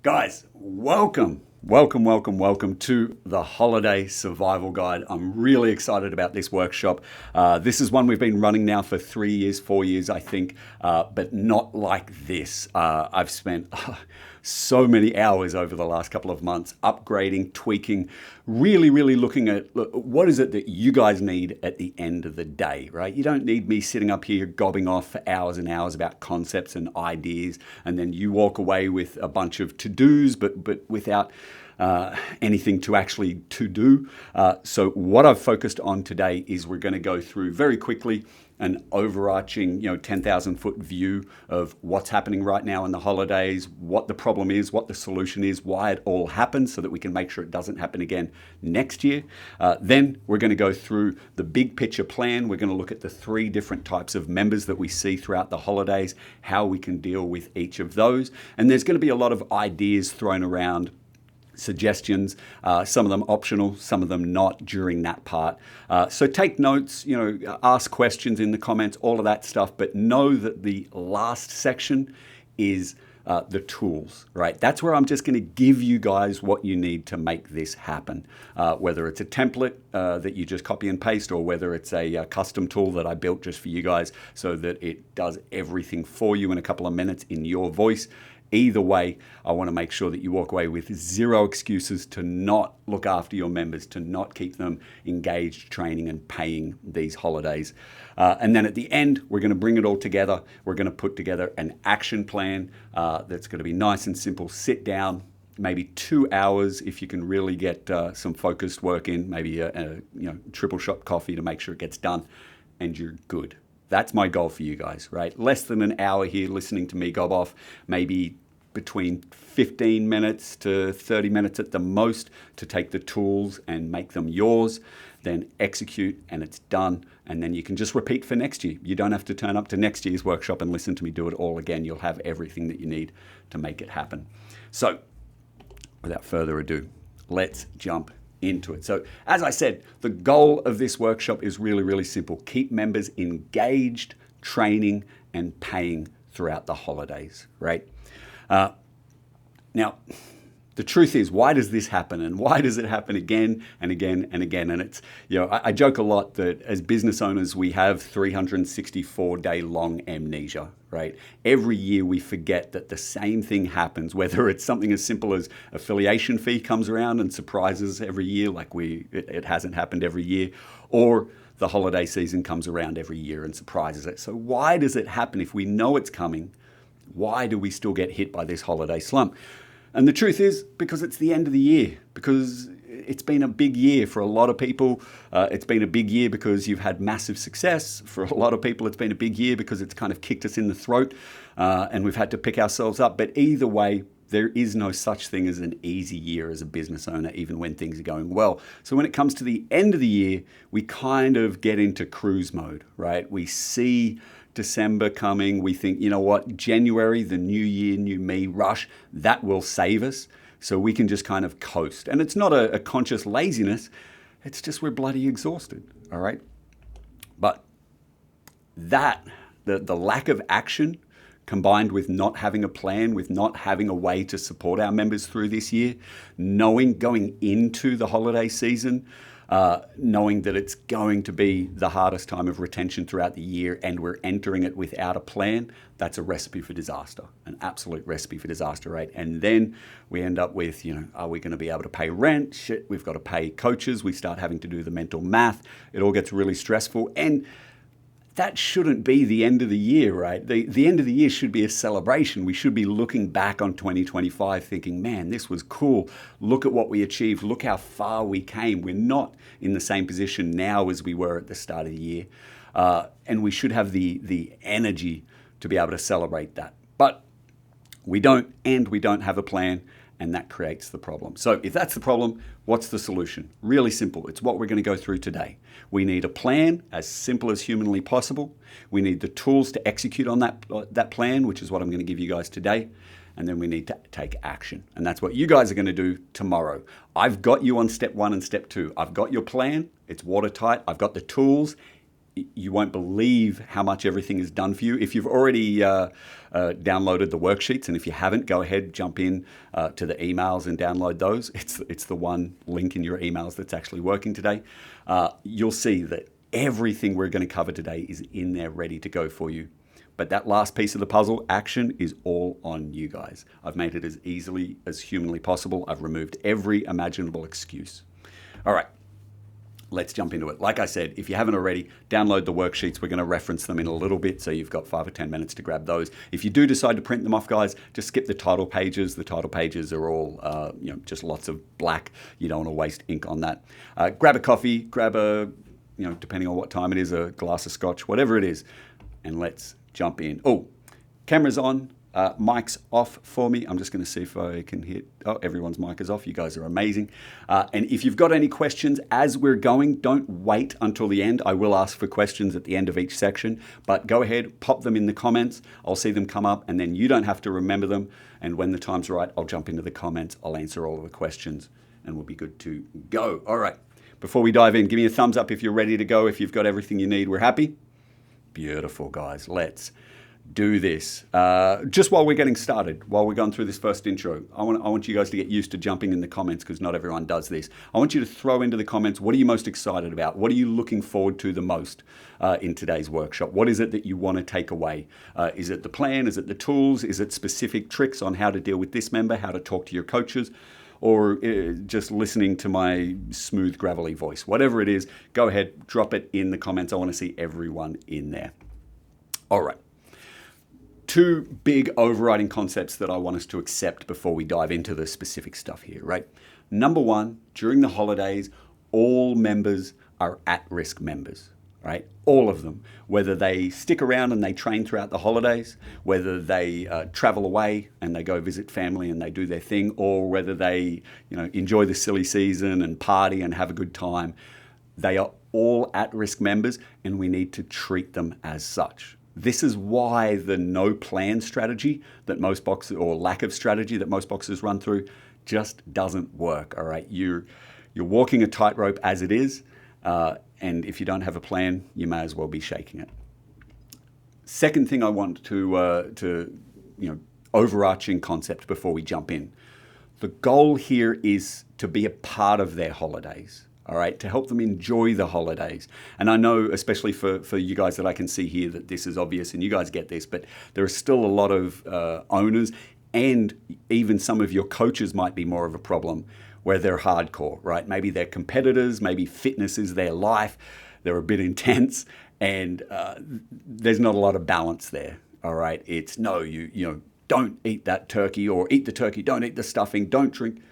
Guys, welcome to the Holiday Survival Guide. I'm really excited about this workshop. This is one we've been running now for 3 years, 4 years, I think, but not like this. I've spent so many hours over the last couple of months upgrading, tweaking, really looking at what is it that you guys need at the end of the day, right? You don't need me sitting up here gobbing off for hours and hours about concepts and ideas, and then you walk away with a bunch of to-dos, but without anything to actually to do. So what I've focused on today is we're going to go through very quickly an overarching, 10,000 foot view of what's happening right now in the holidays, what the problem is, what the solution is, why it all happens so that we can make sure it doesn't happen again next year. Then we're going to go through the big picture plan. We're going to look at the 3 different types of members that we see throughout the holidays, how we can deal with each of those. And there's going to be a lot of ideas thrown around, suggestions, some of them optional, some of them not during that part. So take notes, ask questions in the comments, all of that stuff, but know that the last section is the tools, right? That's where I'm just going to give you guys what you need to make this happen. Whether it's a template that you just copy and paste, or whether it's a custom tool that I built just for you guys so that it does everything for you in a couple of minutes in your voice. Either way, I want to make sure that you walk away with 0 excuses to not look after your members, to not keep them engaged, training and paying these holidays. And then at the end, we're going to bring it all together. We're going to put together an action plan that's going to be nice and simple. Sit down, maybe 2 hours if you can really get some focused work in, maybe a triple shot coffee to make sure it gets done, and you're good. That's my goal for you guys, right? Less than an hour here listening to me gob off, maybe between 15 minutes to 30 minutes at the most to take the tools and make them yours, then execute and it's done. And then you can just repeat for next year. You don't have to turn up to next year's workshop and listen to me do it all again. You'll have everything that you need to make it happen. So without further ado, let's jump into it. So as I said, the goal of this workshop is really simple. Keep members engaged, training and paying throughout the holidays, right? Now, the truth is, why does this happen? And why does it happen again and again and again? And it's, I joke a lot that as business owners, we have 364-day long amnesia, right? Every year we forget that the same thing happens, whether it's something as simple as affiliation fee comes around and surprises every year, like it hasn't happened every year, or the holiday season comes around every year and surprises it. So why does it happen if we know it's coming? Why do we still get hit by this holiday slump? And the truth is, because it's the end of the year, because it's been a big year for a lot of people. It's been a big year because you've had massive success. For a lot of people, it's been a big year because it's kind of kicked us in the throat and we've had to pick ourselves up. But either way, there is no such thing as an easy year as a business owner, even when things are going well. So when it comes to the end of the year, we kind of get into cruise mode, right? We see December coming. We think, January, the new year, new me rush, that will save us. So we can just kind of coast. And it's not a conscious laziness. It's just we're bloody exhausted, all right? But the lack of action combined with not having a plan, with not having a way to support our members through this year, going into the holiday season, knowing that it's going to be the hardest time of retention throughout the year and we're entering it without a plan, that's a recipe for disaster, an absolute recipe for disaster, right? And then we end up with, are we going to be able to pay rent? Shit, we've got to pay coaches. We start having to do the mental math. It all gets really stressful. And that shouldn't be the end of the year, right? The end of the year should be a celebration. We should be looking back on 2025 thinking, man, this was cool. Look at what we achieved. Look how far we came. We're not in the same position now as we were at the start of the year. And we should have the energy to be able to celebrate that. But we don't, and we don't have a plan. And that creates the problem. So if that's the problem, what's the solution? Really simple. It's what we're going to go through today. We need a plan as simple as humanly possible. We need the tools to execute on that plan, which is what I'm going to give you guys today. And then we need to take action. And that's what you guys are going to do tomorrow. I've got you on step 1 and step 2. I've got your plan. It's watertight. I've got the tools. you won't believe how much everything is done for you. If you've already downloaded the worksheets, and if you haven't, go ahead, jump in to the emails and download those. It's the one link in your emails that's actually working today. You'll see that everything we're going to cover today is in there ready to go for you. But that last piece of the puzzle, action, is all on you guys. I've made it as easily as humanly possible. I've removed every imaginable excuse. All right. Let's jump into it. Like I said, if you haven't already, download the worksheets. We're going to reference them in a little bit, so you've got 5 or 10 minutes to grab those. If you do decide to print them off, guys, just skip the title pages. The title pages are all, just lots of black. You don't want to waste ink on that. Grab a coffee, grab a, depending on what time it is, a glass of scotch, whatever it is, and let's jump in. Oh, camera's on. Mic's off for me. I'm just going to see if I can hit. Oh, everyone's mic is off. You guys are amazing. And if you've got any questions as we're going, don't wait until the end. I will ask for questions at the end of each section, but go ahead, pop them in the comments. I'll see them come up, and then you don't have to remember them. And when the time's right, I'll jump into the comments. I'll answer all of the questions, and we'll be good to go. All right. Before we dive in, give me a thumbs up if you're ready to go. If you've got everything you need, we're happy. Beautiful, guys. Let's do this. Just while we're getting started, while we're going through this first intro, I want you guys to get used to jumping in the comments, because not everyone does this. I want you to throw into the comments, what are you most excited about? What are you looking forward to the most in today's workshop? What is it that you want to take away? Is it the plan? Is it the tools? Is it specific tricks on how to deal with this member, how to talk to your coaches? Or just listening to my smooth, gravelly voice? Whatever it is, go ahead, drop it in the comments. I want to see everyone in there. All right. 2 big overriding concepts that I want us to accept before we dive into the specific stuff here, right? Number 1, during the holidays, all members are at-risk members, right? All of them, whether they stick around and they train throughout the holidays, whether they travel away and they go visit family and they do their thing, or whether they, enjoy the silly season and party and have a good time. They are all at-risk members, and we need to treat them as such. This is why the no plan strategy that most boxers, or lack of strategy that most boxers run through, just doesn't work. All right, you're walking a tightrope as it is, and if you don't have a plan, you may as well be shaking it. Second thing I want to overarching concept before we jump in. The goal here is to be a part of their holidays. All right, to help them enjoy the holidays. And I know, especially for you guys, that I can see here that this is obvious and you guys get this, but there are still a lot of owners, and even some of your coaches might be more of a problem, where they're hardcore, right? Maybe they're competitors, maybe fitness is their life, they're a bit intense, and there's not a lot of balance there, all right? It's no, you don't eat that turkey, or eat the turkey, don't eat the stuffing, don't drink.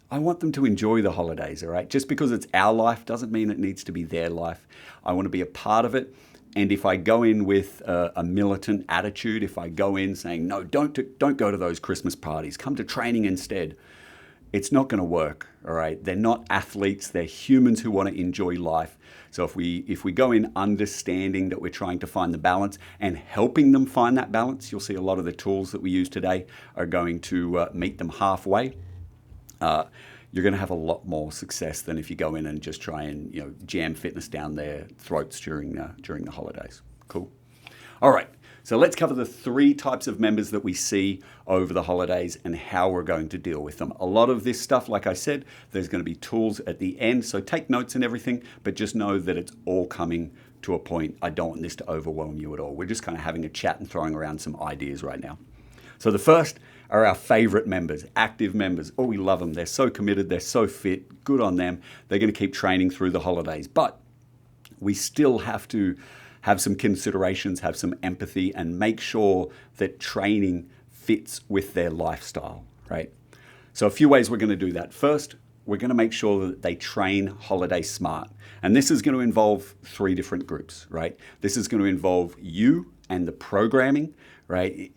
I want them to enjoy the holidays, all right? Just because it's our life doesn't mean it needs to be their life. I want to be a part of it. And if I go in with a militant attitude, if I go in saying, no, don't go to those Christmas parties, come to training instead, it's not going to work, all right? They're not athletes. They're humans who want to enjoy life. So if we go in understanding that we're trying to find the balance and helping them find that balance, you'll see a lot of the tools that we use today are going to meet them halfway. You're going to have a lot more success than if you go in and just try and jam fitness down their throats during the holidays. Cool. All right. So let's cover the 3 types of members that we see over the holidays and how we're going to deal with them. A lot of this stuff, like I said, there's going to be tools at the end. So take notes and everything, but just know that it's all coming to a point. I don't want this to overwhelm you at all. We're just kind of having a chat and throwing around some ideas right now. So the first are our favorite members, active members. Oh, we love them. They're so committed. They're so fit. Good on them. They're going to keep training through the holidays. But we still have to have some considerations, have some empathy, and make sure that training fits with their lifestyle, right? So a few ways we're going to do that. First, we're going to make sure that they train holiday smart. And this is going to involve 3 different groups, right? This is going to involve you and the programming, right?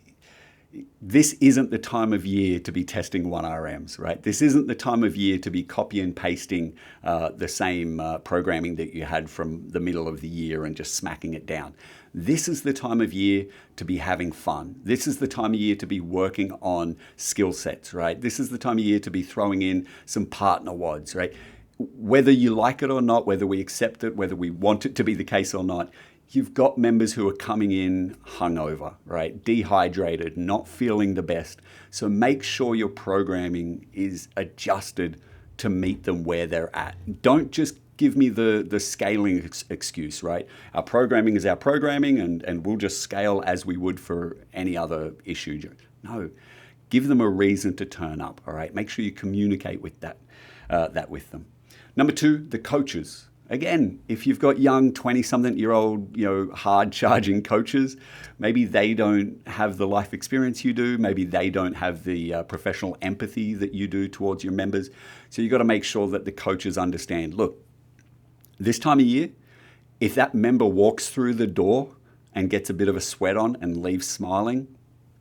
This isn't the time of year to be testing 1RMs, right? This isn't the time of year to be copy and pasting the same programming that you had from the middle of the year and just smacking it down. This is the time of year to be having fun. This is the time of year to be working on skill sets, right? This is the time of year to be throwing in some partner WODs, right? Whether you like it or not, whether we accept it, whether we want it to be the case or not, you've got members who are coming in hungover, right? Dehydrated, not feeling the best. So make sure your programming is adjusted to meet them where they're at. Don't just give me the scaling excuse, right? Our programming is our programming and we'll just scale as we would for any other issue. No, give them a reason to turn up, all right? Make sure you communicate with that with them. Number two, the coaches. Again, if you've got young 20-something-year-old, hard-charging coaches, maybe they don't have the life experience you do. Maybe they don't have the professional empathy that you do towards your members. So you've got to make sure that the coaches understand, look, this time of year, if that member walks through the door and gets a bit of a sweat on and leaves smiling,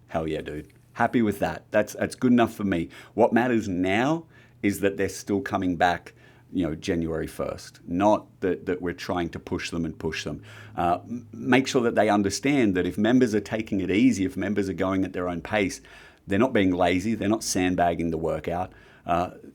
hell yeah, dude. Happy with that. That's good enough for me. What matters now is that they're still coming back January 1st, not that we're trying to push them. Make sure that they understand that if members are taking it easy, if members are going at their own pace, they're not being lazy, they're not sandbagging the workout.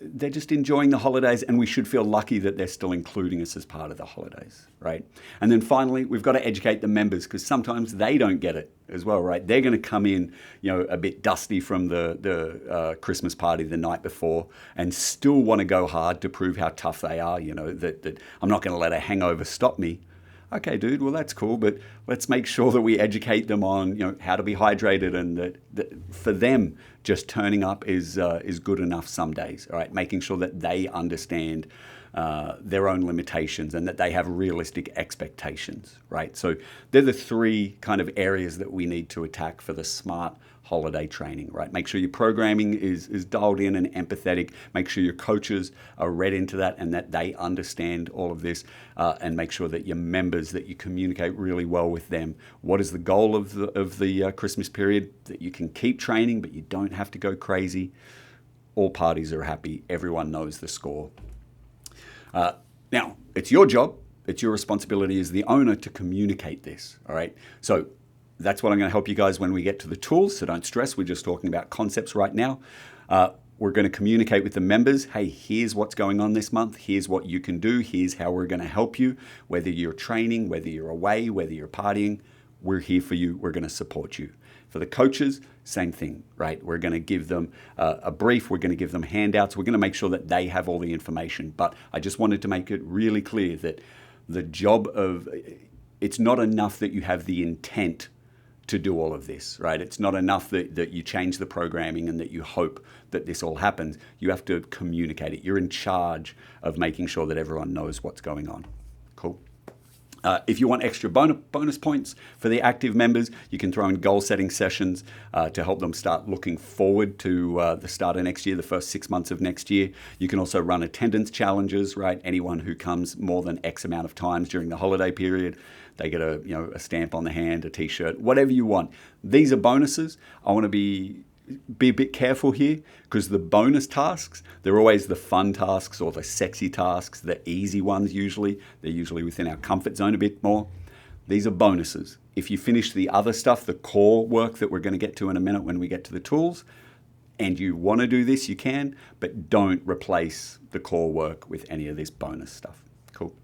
They're just enjoying the holidays, and we should feel lucky that they're still including us as part of the holidays, right? And then finally, we've got to educate the members because sometimes they don't get it as well, right? They're going to come in, a bit dusty from the Christmas party the night before and still want to go hard to prove how tough they are, that I'm not going to let a hangover stop me. Okay, dude, well, that's cool, but let's make sure that we educate them on, how to be hydrated and that for them, just turning up is good enough some days, all right? Making sure that they understand their own limitations and that they have realistic expectations, right? So they're the three kind of areas that we need to attack for the smart holiday training, right? Make sure your programming is dialed in and empathetic. Make sure your coaches are read into that and that they understand all of this, and make sure that your members, that you communicate really well with them. What is the goal of the Christmas period? That you can keep training, but you don't have to go crazy. All parties are happy. Everyone knows the score. Now, it's your job. It's your responsibility as the owner to communicate this, all right? So that's what I'm going to help you guys when we get to the tools, so don't stress. We're just talking about concepts right now. We're going to communicate with the members. Hey, here's what's going on this month. Here's what you can do. Here's how we're going to help you. Whether you're training, whether you're away, whether you're partying, we're here for you. We're going to support you. For the coaches, same thing, right? We're going to give them a brief. We're going to give them handouts. We're going to make sure that they have all the information. But I just wanted to make it really clear that the job of, it's not enough that you have the intent to do all of this, right? It's not enough that you change the programming and that you hope that this all happens. You have to communicate it. You're in charge of making sure that everyone knows what's going on. Cool. If you want extra bonus points for the active members, you can throw in goal-setting sessions to help them start looking forward to the start of next year, the first 6 months of next year. You can also run attendance challenges, right? Anyone who comes more than X amount of times during the holiday period, they get a stamp on the hand, a T-shirt, whatever you want. These are bonuses. I want to be a bit careful here because the bonus tasks, they're always the fun tasks or the sexy tasks, the easy ones usually. They're usually within our comfort zone a bit more. These are bonuses. If you finish the other stuff, the core work that we're going to get to in a minute when we get to the tools, and you want to do this, you can, but don't replace the core work with any of this bonus stuff. Cool.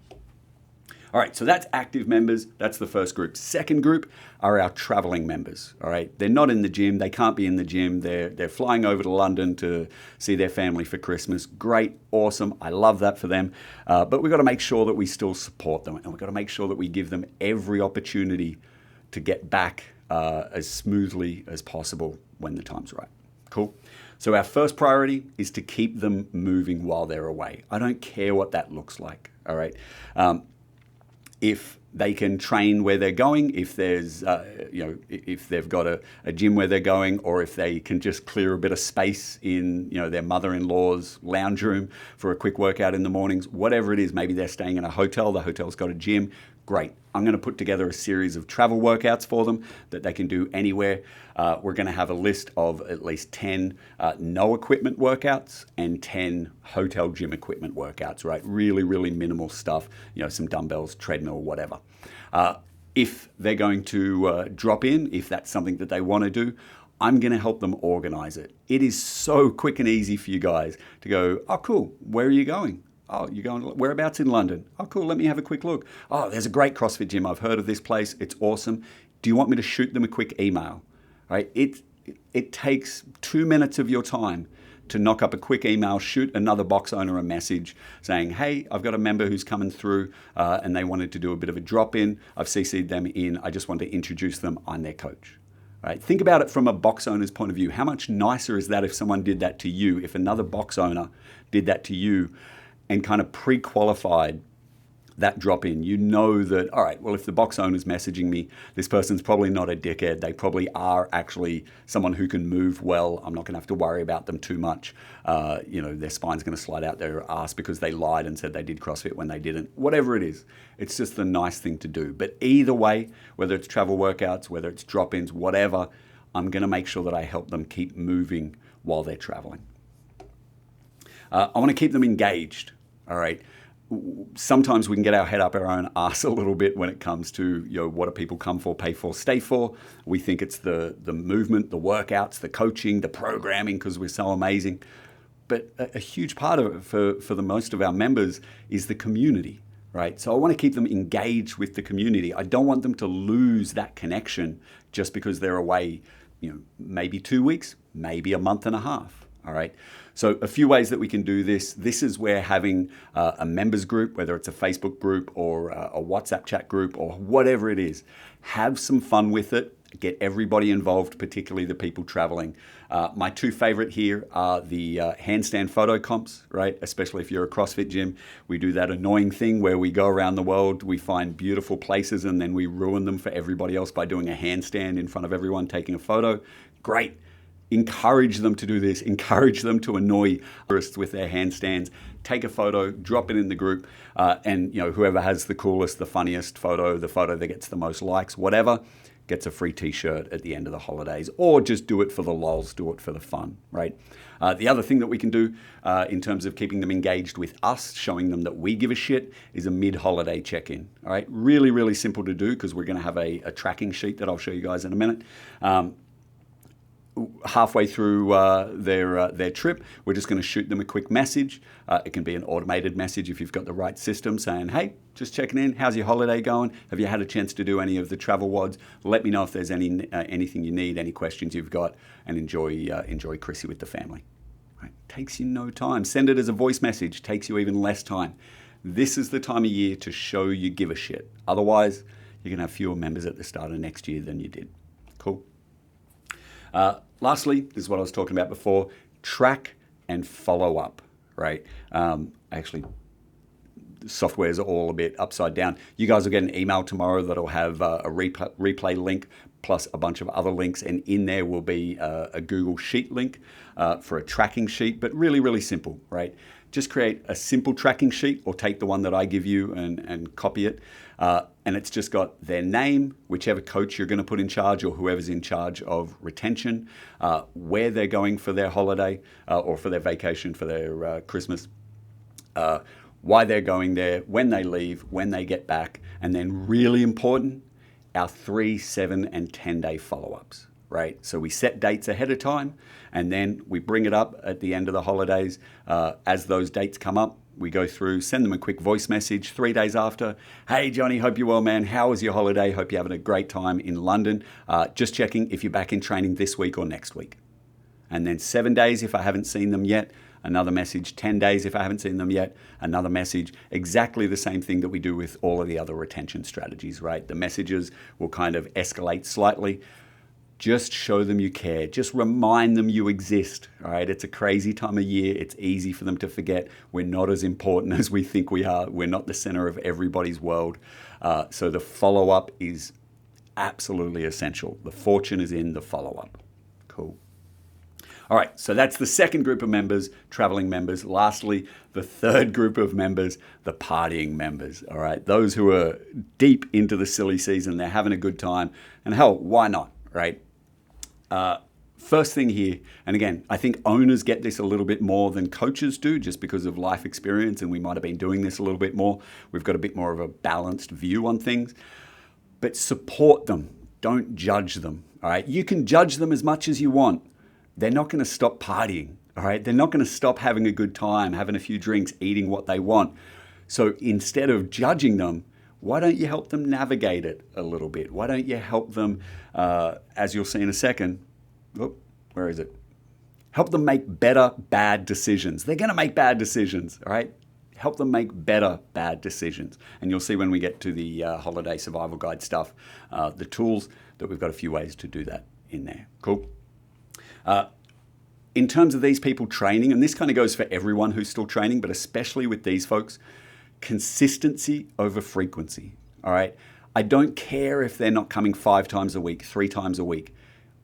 All right, so that's active members. That's the first group. Second group are our traveling members, all right? They're not in the gym. They can't be in the gym. They're flying over to London to see their family for Christmas. Great, awesome. I love that for them. But we've got to make sure that we still support them, and we've got to make sure that we give them every opportunity to get back as smoothly as possible when the time's right. Cool. So our first priority is to keep them moving while they're away. I don't care what that looks like, all right? If they can train where they're going, if there's, if they've got a gym where they're going, or if they can just clear a bit of space in, their mother-in-law's lounge room for a quick workout in the mornings, whatever it is, maybe they're staying in a hotel, the hotel's got a gym, great. I'm going to put together a series of travel workouts for them that they can do anywhere. We're going to have a list of at least 10 no equipment workouts and 10 hotel gym equipment workouts, right? Really, really minimal stuff, some dumbbells, treadmill, whatever. If they're going to drop in, if that's something that they want to do, I'm going to help them organize it. It is so quick and easy for you guys to go, oh, cool, where are you going? Oh, you're going, whereabouts in London? Oh, cool, let me have a quick look. Oh, there's a great CrossFit gym. I've heard of this place. It's awesome. Do you want me to shoot them a quick email? Right? It takes 2 minutes of your time to knock up a quick email, shoot another box owner a message saying, hey, I've got a member who's coming through and they wanted to do a bit of a drop-in. I've CC'd them in. I just want to introduce them. I'm their coach. Right? Think about it from a box owner's point of view. How much nicer is that if someone did that to you, if another box owner did that to you and kind of pre-qualified that drop in? You know that, all right, well, if the box owner's messaging me, this person's probably not a dickhead. They probably are actually someone who can move well. I'm not going to have to worry about them too much. Their spine's going to slide out their ass because they lied and said they did CrossFit when they didn't. Whatever it is, it's just the nice thing to do. But either way, whether it's travel workouts, whether it's drop-ins, whatever, I'm going to make sure that I help them keep moving while they're traveling. I want to keep them engaged, all right? Sometimes we can get our head up our own ass a little bit when it comes to, what do people come for, pay for, stay for. We think it's the movement, the workouts, the coaching, the programming because we're so amazing. But a huge part of it for the most of our members is the community, right? So I want to keep them engaged with the community. I don't want them to lose that connection just because they're away, maybe 2 weeks, maybe a month and a half, all right? So a few ways that we can do this. This is where having a members group, whether it's a Facebook group or a WhatsApp chat group or whatever it is, have some fun with it. Get everybody involved, particularly the people traveling. My two favorite here are the handstand photo comps, right? Especially if you're a CrossFit gym. We do that annoying thing where we go around the world, we find beautiful places and then we ruin them for everybody else by doing a handstand in front of everyone, taking a photo. Great. Encourage them to do this. Encourage them to annoy tourists with their handstands. Take a photo, drop it in the group, and whoever has the coolest, the funniest photo, the photo that gets the most likes, whatever, gets a free t-shirt at the end of the holidays, or just do it for the lols, do it for the fun, right? The other thing that we can do in terms of keeping them engaged with us, showing them that we give a shit, is a mid-holiday check-in, all right? Really, really simple to do because we're going to have a tracking sheet that I'll show you guys in a minute. Halfway through their trip, we're just going to shoot them a quick message. It can be an automated message if you've got the right system saying, hey, just checking in. How's your holiday going? Have you had a chance to do any of the travel WODs? Let me know if there's anything you need, any questions you've got, and enjoy Chrissy with the family. Right? Takes you no time. Send it as a voice message. Takes you even less time. This is the time of year to show you give a shit. Otherwise, you're going to have fewer members at the start of next year than you did. Cool. Lastly, this is what I was talking about before, track and follow up, right? Actually, softwares are all a bit upside down. You guys will get an email tomorrow that'll have a replay link plus a bunch of other links, and in there will be a Google Sheet link for a tracking sheet, but really, really simple, right? Just create a simple tracking sheet or take the one that I give you and copy it. And it's just got their name, whichever coach you're going to put in charge or whoever's in charge of retention, where they're going for their holiday or for their vacation, for their Christmas, why they're going there, when they leave, when they get back, and then really important, our 3, 7, and 10-day follow-ups. Right? So we set dates ahead of time and then we bring it up at the end of the holidays. As those dates come up, we go through, send them a quick voice message 3 days after. Hey, Johnny, hope you're well, man. How was your holiday? Hope you're having a great time in London. Just checking if you're back in training this week or next week. And then 7 days if I haven't seen them yet, another message. 10 days if I haven't seen them yet, another message. Exactly the same thing that we do with all of the other retention strategies, right? The messages will kind of escalate slightly. Just show them you care. Just remind them you exist, all right? It's a crazy time of year. It's easy for them to forget. We're not as important as we think we are. We're not the center of everybody's world. So the follow-up is absolutely essential. The fortune is in the follow-up. Cool. All right, so that's the second group of members, traveling members. Lastly, the third group of members, the partying members, all right? Those who are deep into the silly season, they're having a good time. And hell, why not, right? First thing here, and again, I think owners get this a little bit more than coaches do just because of life experience, and we might have been doing this a little bit more. We've got a bit more of a balanced view on things, but support them. Don't judge them, all right? You can judge them as much as you want. They're not going to stop partying, All right, they're not going to stop having a good time, having a few drinks, eating what they want. So instead of judging them, why don't you help them navigate it a little bit? Why don't you help them, as you'll see in a second, where is it? Help them make better bad decisions. They're going to make bad decisions, all right? Help them make better bad decisions. And you'll see when we get to the holiday survival guide stuff, the tools, that we've got a few ways to do that in there. Cool. In terms of these people training, and this kind of goes for everyone who's still training, but especially with these folks, consistency over frequency, all right? I don't care if they're not coming 5 times a week, 3 times a week.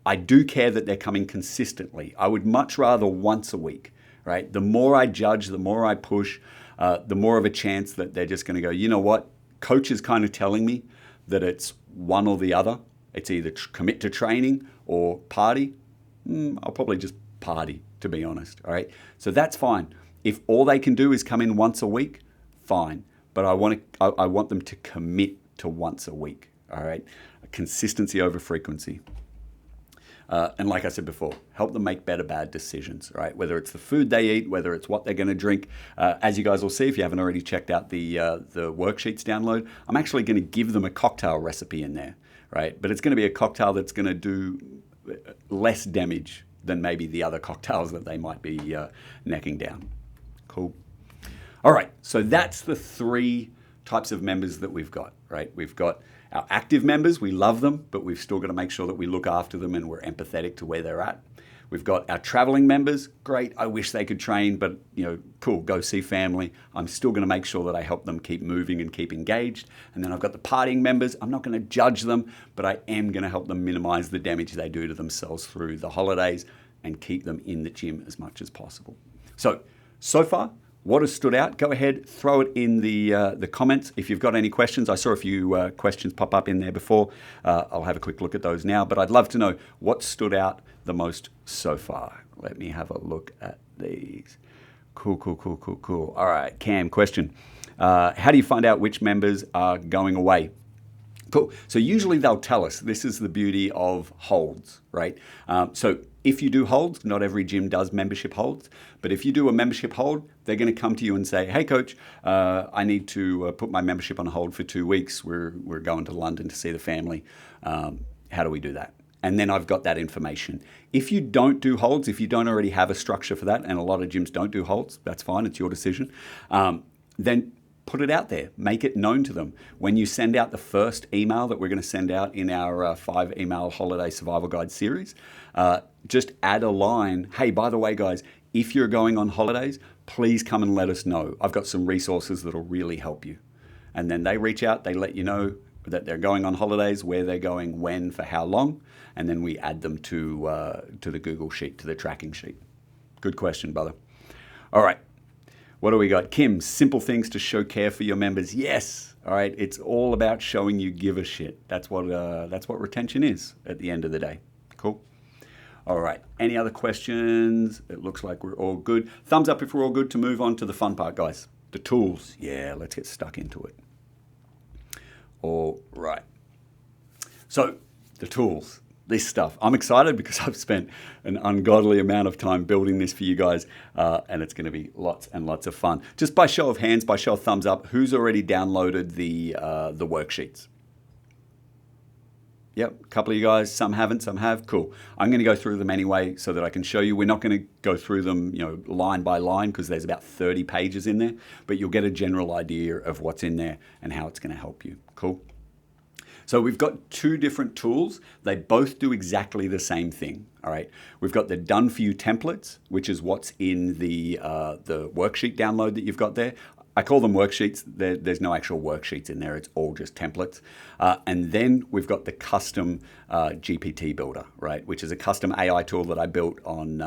I do care that they're coming consistently. I would much rather once a week, right? The more I judge, the more I push, the more of a chance that they're just going to go, you know what? Coach is kind of telling me that it's one or the other. It's either commit to training or party. I'll probably just party, to be honest, all right? So that's fine. If all they can do is come in once a week, fine. But I want them to commit to once a week, all right? Consistency over frequency. And like I said before, help them make better bad decisions, right? Whether it's the food they eat, whether it's what they're going to drink. As you guys will see, if you haven't already checked out the worksheets download, I'm actually going to give them a cocktail recipe in there, right? But it's going to be a cocktail that's going to do less damage than maybe the other cocktails that they might be necking down. Cool. All right, so that's the 3 types of members that we've got, right? We've got our active members, we love them, but we've still got to make sure that we look after them and we're empathetic to where they're at. We've got our traveling members, great, I wish they could train, but cool, go see family. I'm still going to make sure that I help them keep moving and keep engaged. And then I've got the partying members. I'm not going to judge them, but I am going to help them minimize the damage they do to themselves through the holidays and keep them in the gym as much as possible. So far, what has stood out? Go ahead, throw it in the comments. If you've got any questions, I saw a few questions pop up in there before. I'll have a quick look at those now, but I'd love to know what stood out the most so far. Let me have a look at these. Cool. All right, Cam, question. How do you find out which members are going away? Cool. So usually they'll tell us. This is the beauty of holds, right? So if you do holds, not every gym does membership holds, but if you do a membership hold, they're going to come to you and say, hey, coach, I need to put my membership on hold for 2 weeks. We're going to London to see the family. How do we do that? And then I've got that information. If you don't do holds, if you don't already have a structure for that, and a lot of gyms don't do holds, that's fine, it's your decision, then put it out there, make it known to them. When you send out the first email that we're going to send out in our 5-email holiday survival guide series, just add a line, hey, by the way, guys, if you're going on holidays, please come and let us know. I've got some resources that'll really help you. And then they reach out, they let you know that they're going on holidays, where they're going, when, for how long, and then we add them to the Google Sheet, to the tracking sheet. Good question, brother. All right. What do we got? Kim, simple things to show care for your members. Yes. All right. It's all about showing you give a shit. That's what retention is at the end of the day. Cool. All right. Any other questions? It looks like we're all good. Thumbs up if we're all good to move on to the fun part, guys. The tools. Yeah, let's get stuck into it. All right. So the tools. This stuff. I'm excited because I've spent an ungodly amount of time building this for you guys, and it's going to be lots and lots of fun. Just by show of hands, by show of thumbs up, who's already downloaded the worksheets? Yep, a couple of you guys. Some haven't, some have. Cool. I'm going to go through them anyway so that I can show you. We're not going to go through them, line by line, because there's about 30 pages in there, but you'll get a general idea of what's in there and how it's going to help you. Cool. So we've got 2 different tools. They both do exactly the same thing, all right? We've got the Done For You templates, which is what's in the worksheet download that you've got there. I call them worksheets. There's no actual worksheets in there. It's all just templates. And then we've got the custom GPT builder, right? Which is a custom AI tool that I built on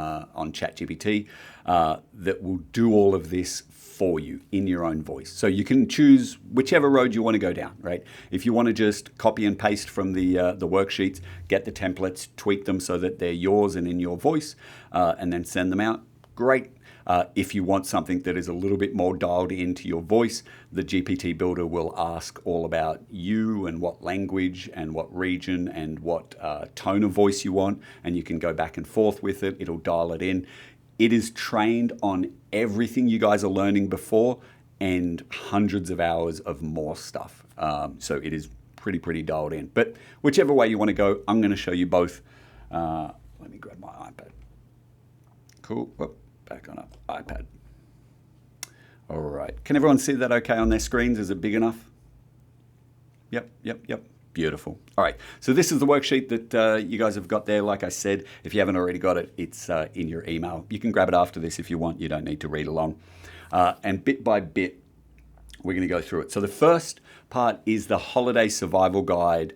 ChatGPT that will do all of this for you in your own voice. So you can choose whichever road you want to go down, right? If you want to just copy and paste from the worksheets, get the templates, tweak them so that they're yours and in your voice, and then send them out, great. If you want something that is a little bit more dialed into your voice, the GPT Builder will ask all about you and what language and what region and what tone of voice you want, and you can go back and forth with it. It'll dial it in. It is trained on everything you guys are learning before and hundreds of hours of more stuff. So it is pretty dialed in. But whichever way you want to go, I'm going to show you both. Let me grab my iPad. Cool. Whoop, back on up. iPad. All right. Can everyone see that okay on their screens? Is it big enough? Yep. Beautiful. All right. So this is the worksheet that you guys have got there. Like I said, if you haven't already got it, it's in your email. You can grab it after this if you want. You don't need to read along. And bit by bit, we're going to go through it. So the first part is the Holiday Survival Guide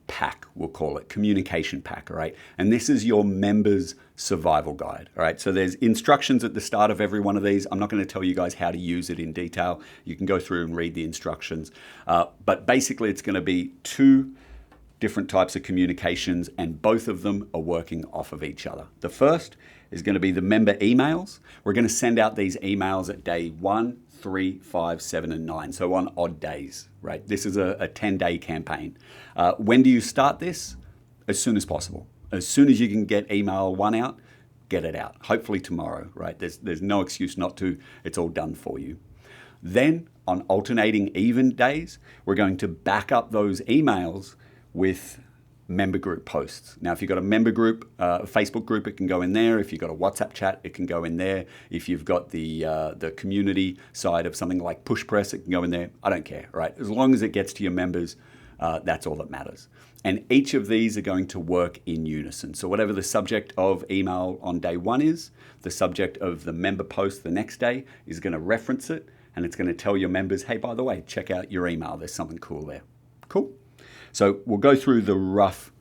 pack, we'll call it, communication pack, all right? And this is your members' survival guide, all right? So there's instructions at the start of every one of these. I'm not going to tell you guys how to use it in detail. You can go through and read the instructions. But basically, it's going to be 2 different types of communications, and both of them are working off of each other. The first is going to be the member emails. We're going to send out these emails at day 1, 3, 5, 7, and 9. So on odd days, right? This is a 10-day campaign. When do you start this? As soon as possible. As soon as you can get email 1 out, get it out. Hopefully tomorrow, right? There's no excuse not to. It's all done for you. Then on alternating even days, we're going to back up those emails with member group posts. Now, if you've got a member group, a Facebook group, it can go in there. If you've got a WhatsApp chat, it can go in there. If you've got the community side of something like PushPress, it can go in there. I don't care, right? As long as it gets to your members, that's all that matters. And each of these are going to work in unison. So whatever the subject of email on day 1 is, the subject of the member post the next day is going to reference it, and it's going to tell your members, hey, by the way, check out your email. There's something cool there. Cool? So we'll go through the rough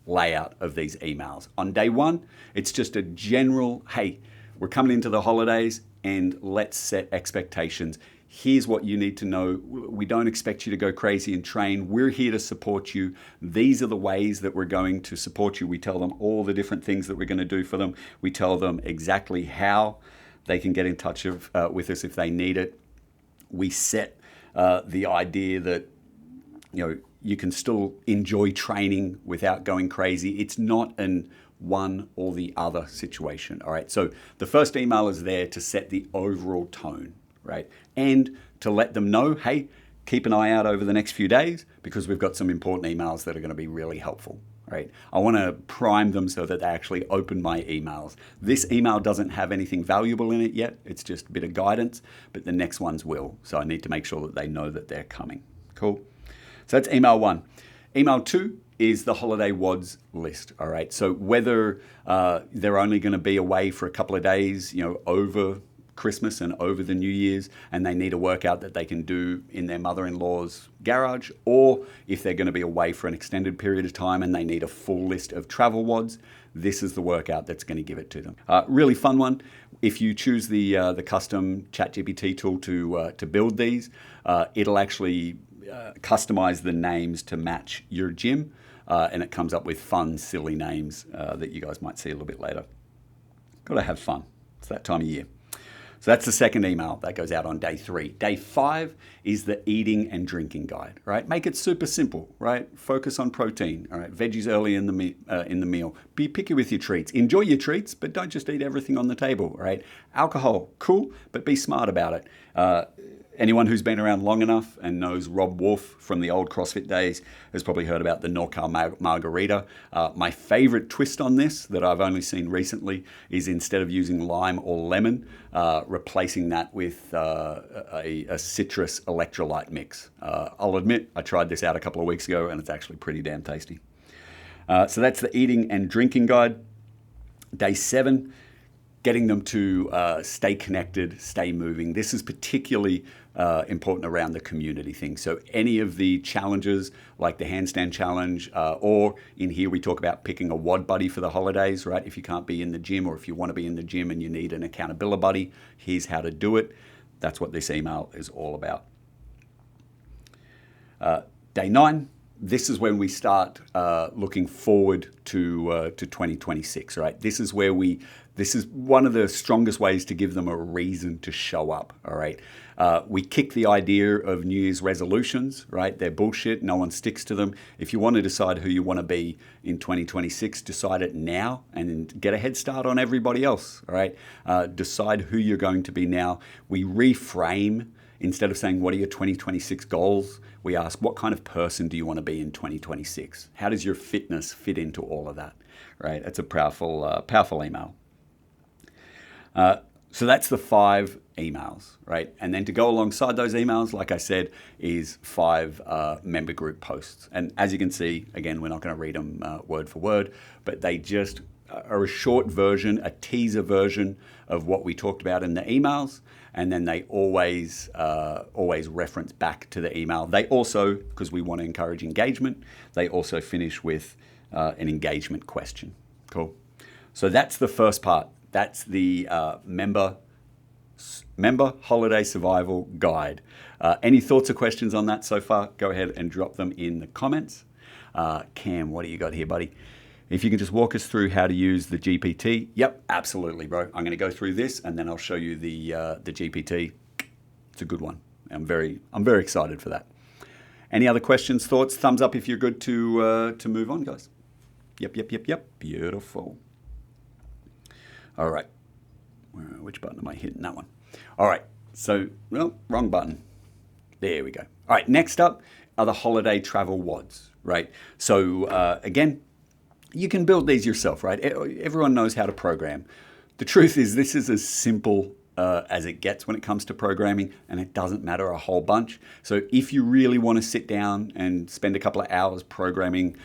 layout of these emails. On day 1, it's just a general, hey, we're coming into the holidays and let's set expectations. Here's what you need to know. We don't expect you to go crazy and train. We're here to support you. These are the ways that we're going to support you. We tell them all the different things that we're going to do for them. We tell them exactly how they can get in touch with us if they need it. We set the idea that, you can still enjoy training without going crazy. It's not an one or the other situation, all right? So the first email is there to set the overall tone, right? And to let them know, hey, keep an eye out over the next few days because we've got some important emails that are going to be really helpful, right? I want to prime them so that they actually open my emails. This email doesn't have anything valuable in it yet. It's just a bit of guidance, but the next ones will. So I need to make sure that they know that they're coming. Cool. So that's email 1. Email 2 is the holiday WODs list, all right? So whether they're only going to be away for a couple of days, over Christmas and over the New Year's, and they need a workout that they can do in their mother-in-law's garage, or if they're going to be away for an extended period of time and they need a full list of travel WODs, this is the workout that's going to give it to them. Really fun one. If you choose the custom ChatGPT tool to build these, it'll actually customize the names to match your gym, and it comes up with fun, silly names that you guys might see a little bit later. Got to have fun. It's that time of year. So that's the second email that goes out on day 3. Day 5 is the eating and drinking guide, right? Make it super simple, right? Focus on protein, all right? Veggies early in the meal. Be picky with your treats. Enjoy your treats, but don't just eat everything on the table, right? Alcohol, cool, but be smart about it. Anyone who's been around long enough and knows Rob Wolf from the old CrossFit days has probably heard about the NorCal Margarita. My favorite twist on this that I've only seen recently is instead of using lime or lemon, replacing that with a citrus electrolyte mix. I'll admit, I tried this out a couple of weeks ago and it's actually pretty damn tasty. So that's the eating and drinking guide. Day 7, getting them to stay connected, stay moving. This is particularly important around the community thing. So any of the challenges like the handstand challenge, or in here we talk about picking a WOD buddy for the holidays, right? If you can't be in the gym, or if you want to be in the gym and you need an accountability buddy, here's how to do it. That's what this email is all about. Day 9 this is when we start looking forward to 2026, right? This is one of the strongest ways to give them a reason to show up, all right? We kick the idea of New Year's resolutions, right? They're bullshit. No one sticks to them. If you want to decide who you want to be in 2026, decide it now and get a head start on everybody else, all right? Decide who you're going to be now. We reframe. Instead of saying, what are your 2026 goals? We ask, what kind of person do you want to be in 2026? How does your fitness fit into all of that, right? It's a powerful email. So that's the 5 emails, right? And then to go alongside those emails, like I said, is 5 member group posts. And as you can see, again, we're not going to read them word for word, but they just are a short version, a teaser version of what we talked about in the emails. And then they always reference back to the email. They also, because we want to encourage engagement, they also finish with an engagement question. Cool. So that's the first part. That's the member holiday survival guide. Any thoughts or questions on that so far? Go ahead and drop them in the comments. Cam, what do you got here, buddy? If you can just walk us through how to use the GPT. Yep, absolutely, bro. I'm going to go through this and then I'll show you the GPT. It's a good one. I'm very excited for that. Any other questions, thoughts? Thumbs up if you're good to move on, guys. Yep. Beautiful. All right. Which button am I hitting? That one. All right. So, well, wrong button. There we go. All right. Next up are the holiday travel WODs, right? So again, you can build these yourself, right? Everyone knows how to program. The truth is this is as simple as it gets when it comes to programming, and it doesn't matter a whole bunch. So if you really want to sit down and spend a couple of hours programming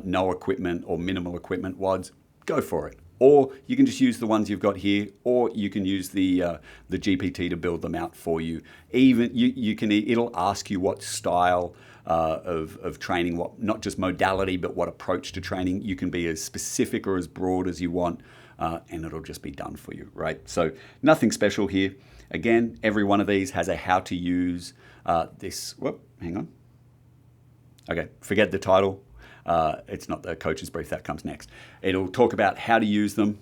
no equipment or minimal equipment WODs, go for it. Or you can just use the ones you've got here, or you can use the GPT to build them out for you. Even it'll ask you what style of training, what not just modality, but what approach to training. You can be as specific or as broad as you want, and it'll just be done for you, right? So nothing special here. Again, every one of these has a how to use this. Whoop, hang on. Okay, forget the title. It's not the coach's brief, that comes next. It'll talk about how to use them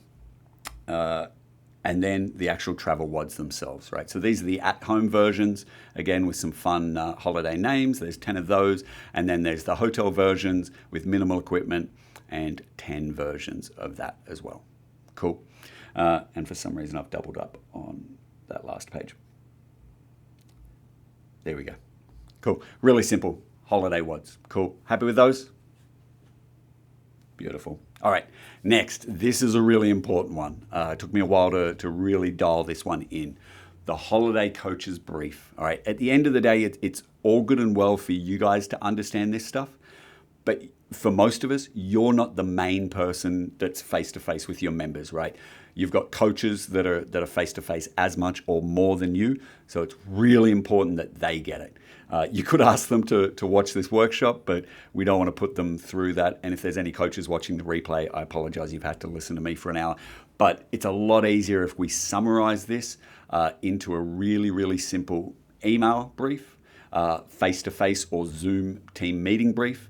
and then the actual travel WODs themselves, right? So these are the at-home versions, again, with some fun holiday names. There's 10 of those. And then there's the hotel versions with minimal equipment and 10 versions of that as well. Cool. And for some reason, I've doubled up on that last page. There we go. Cool. Really simple holiday WODs. Cool. Happy with those? Beautiful. All right, next, this is a really important one. It took me a while to really dial this one in. The holiday coach's brief. All right, at the end of the day, it's all good and well for you guys to understand this stuff, but for most of us, you're not the main person that's face-to-face with your members, right? You've got coaches that are face-to-face as much or more than you, so it's really important that they get it. You could ask them to watch this workshop, but we don't want to put them through that. And if there's any coaches watching the replay, I apologize. You've had to listen to me for an hour. But it's a lot easier if we summarize this into a really, really simple email brief, face-to-face or Zoom team meeting brief,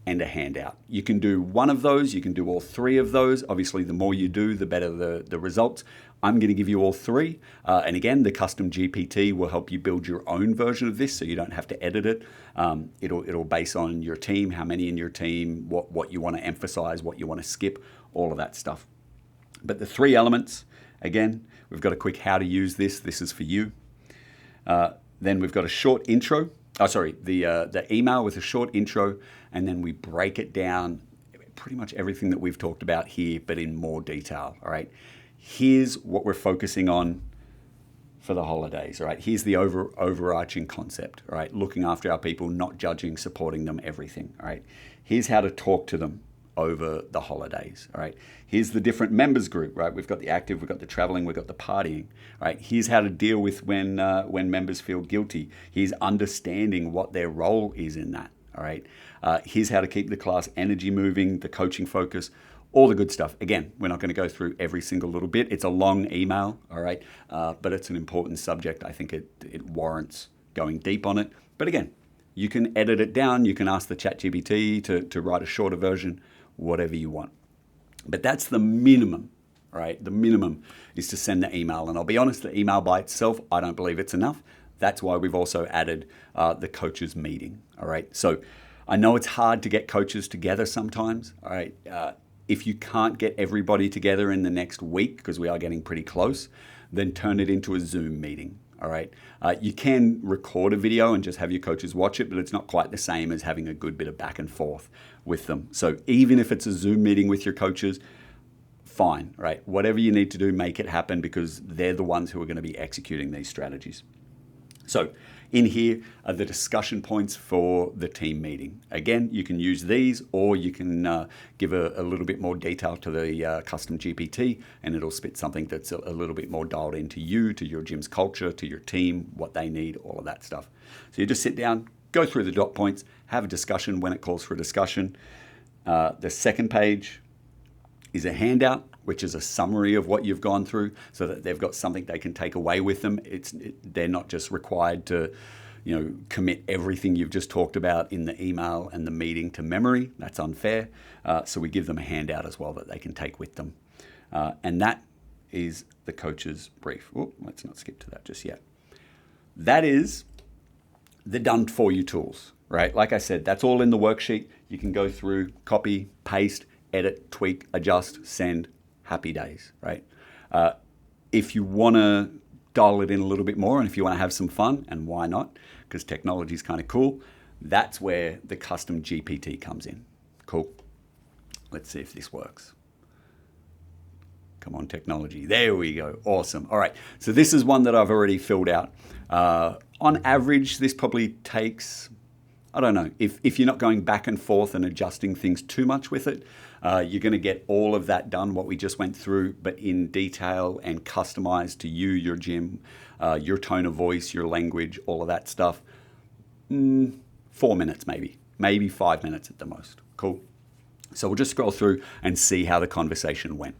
and a handout. You can do one of those. You can do all 3 of those. Obviously, the more you do, the better the results. I'm going to give you all 3. And again, the custom GPT will help you build your own version of this so you don't have to edit it. It'll base on your team, how many in your team, what you want to emphasize, what you want to skip, all of that stuff. But the 3 elements, again, we've got a quick how to use this. This is for you. Then we've got a short intro. The email with a short intro, and then we break it down, pretty much everything that we've talked about here, but in more detail, all right? Here's what we're focusing on for the holidays, all right? Here's the overarching concept, all right? Looking after our people, not judging, supporting them, everything, all right? Here's how to talk to them over the holidays, all right? Here's the different members group, right? We've got the active, we've got the traveling, we've got the partying, right? Here's how to deal with when members feel guilty. Here's understanding what their role is in that, all right? Here's how to keep the class energy moving, the coaching focus, all the good stuff. Again, we're not going to go through every single little bit. It's a long email, all right? But it's an important subject. I think it warrants going deep on it. But again, You can edit it down. You can ask the ChatGPT to write a shorter version, whatever you want. But that's the minimum, right? The minimum is to send the email. And I'll be honest, the email by itself, I don't believe it's enough. That's why we've also added the coaches meeting, all right? So I know it's hard to get coaches together sometimes, all right? If you can't get everybody together in the next week, because we are getting pretty close, then turn it into a Zoom meeting, all right? You can record a video and just have your coaches watch it, but it's not quite the same as having a good bit of back and forth with them. So even if it's a Zoom meeting with your coaches, fine, right? Whatever you need to do, make it happen, because they're the ones who are going to be executing these strategies. So in here are the discussion points for the team meeting. Again, you can use these, or you can give a little bit more detail to the custom GPT, and it'll spit something that's a little bit more dialed into you, to your gym's culture, to your team, what they need, all of that stuff. So you just sit down, go through the dot points, have a discussion when it calls for a discussion. The second page is a handout, which is a summary of what you've gone through, so that they've got something they can take away with them. They're not just required to, commit everything you've just talked about in the email and the meeting to memory. That's unfair. So we give them a handout as well that they can take with them. And that is the coach's brief. Let's not skip to that just yet. That is the done for you tools, right? Like I said, that's all in the worksheet. You can go through, copy, paste, edit, tweak, adjust, send. Happy days, right? If you want to dial it in a little bit more, and if you want to have some fun, and why not, because technology is kind of cool, that's where the custom GPT comes in. Cool. Let's see if this works. Come on, technology. There we go. Awesome. All right. So this is one that I've already filled out. On average, this probably takes, I don't know, if you're not going back and forth and adjusting things too much with it, you're going to get all of that done, what we just went through, but in detail and customized to you, your gym, your tone of voice, your language, all of that stuff. 4 minutes maybe 5 minutes at the most. Cool. So we'll just scroll through and see how the conversation went.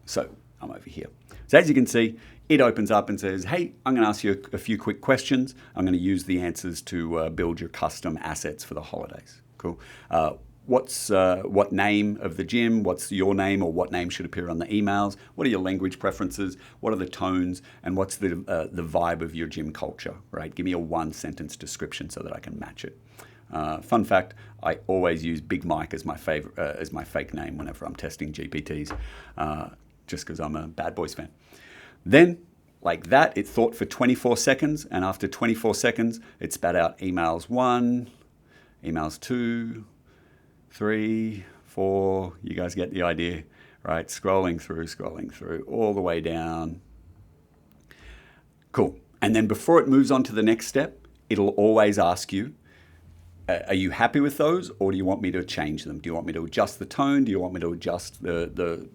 So I'm over here. So as you can see, it opens up and says, hey, I'm going to ask you a few quick questions. I'm going to use the answers to build your custom assets for the holidays. Cool. What name of the gym? What's your name, or what name should appear on the emails? What are your language preferences? What are the tones? And what's the vibe of your gym culture, right? Give me a 1-sentence description so that I can match it. Fun fact, I always use Big Mike as my favorite, as my fake name whenever I'm testing GPTs, just because I'm a Bad Boys fan. Then, like that, it thought for 24 seconds, and after 24 seconds, it spat out emails 1, emails 2, 3, 4, you guys get the idea, right? Scrolling through, all the way down. Cool. And then before it moves on to the next step, it'll always ask you, are you happy with those, or do you want me to change them? Do you want me to adjust the tone? Do you want me to adjust the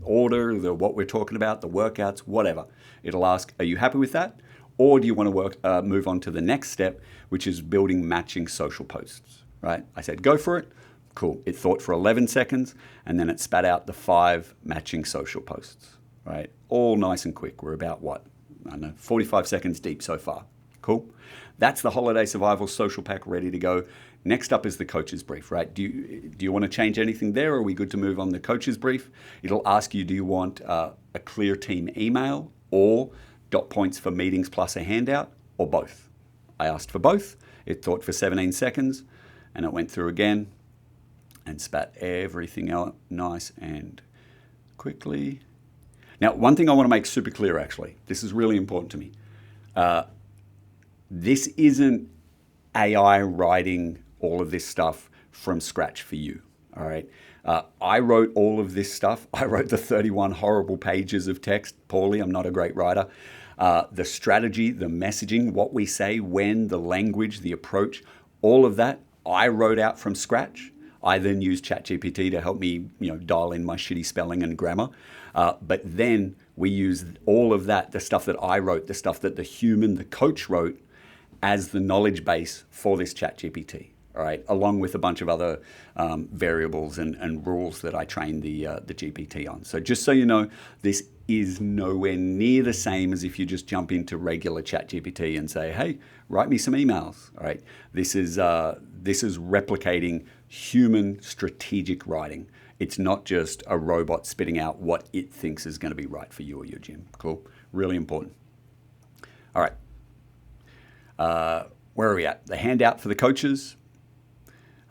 order, what we're talking about, the workouts, whatever? It'll ask, are you happy with that? Or do you want to move on to the next step, which is building matching social posts, right? I said, go for it. Cool. It thought for 11 seconds, and then it spat out the 5 matching social posts, right? All nice and quick. We're about, 45 seconds deep so far. Cool. That's the Holiday Survival Social Pack ready to go. Next up is the coach's brief, right? Do you want to change anything there, or are we good to move on the coach's brief? It'll ask you, do you want a clear team email, or dot points for meetings plus a handout, or both? I asked for both. It thought for 17 seconds, and it went through again and spat everything out nice and quickly. Now, one thing I want to make super clear, actually, this is really important to me. This isn't AI writing all of this stuff from scratch for you, all right? I wrote all of this stuff. I wrote the 31 horrible pages of text poorly. I'm not a great writer. The strategy, the messaging, what we say, when, the language, the approach, all of that, I wrote out from scratch. I then used ChatGPT to help me, dial in my shitty spelling and grammar. But then we used all of that, the stuff that I wrote, the stuff that the human, the coach wrote, as the knowledge base for this ChatGPT, all right, along with a bunch of other variables and rules that I train the GPT on. So just so you know, this is nowhere near the same as if you just jump into regular ChatGPT and say, hey, write me some emails, all right? This is replicating human strategic writing. It's not just a robot spitting out what it thinks is going to be right for you or your gym. Cool? Really important. All right. Where are we at? The handout for the coaches.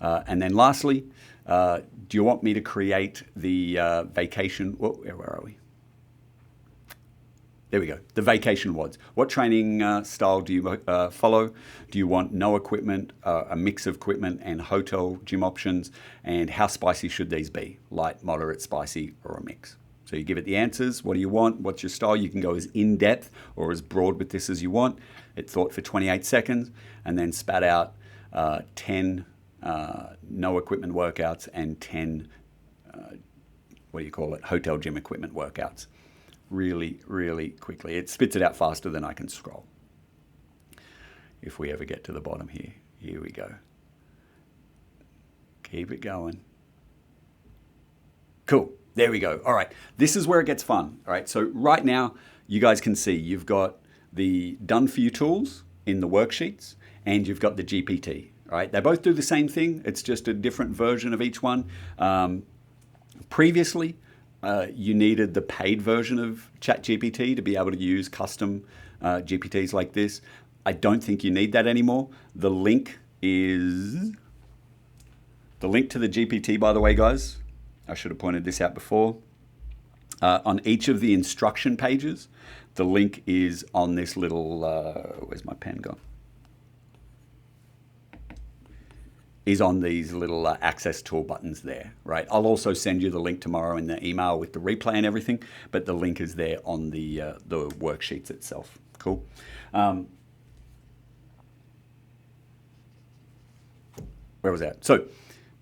And then lastly, do you want me to create the vacation? Where are we? There we go. The vacation WODs. What training style do you follow? Do you want no equipment, a mix of equipment and hotel gym options? And how spicy should these be? Light, moderate, spicy, or a mix? So you give it the answers. What do you want? What's your style? You can go as in-depth or as broad with this as you want. It thought for 28 seconds and then spat out 10 no equipment workouts and 10, hotel gym equipment workouts. Really, really quickly. It spits it out faster than I can scroll. If we ever get to the bottom here. Here we go. Keep it going. Cool. There we go. All right. This is where it gets fun. All right. So right now, you guys can see you've got the done for you tools in the worksheets and you've got the GPT. All right. They both do the same thing. It's just a different version of each one. Previously, you needed the paid version of ChatGPT to be able to use custom GPTs like this. I don't think you need that anymore. The link to the GPT, by the way, guys. I should have pointed this out before. On each of the instruction pages, the link is on this little, where's my pen gone? Is on these little access tool buttons there, right? I'll also send you the link tomorrow in the email with the replay and everything, but the link is there on the worksheets itself. Cool. Where was that? So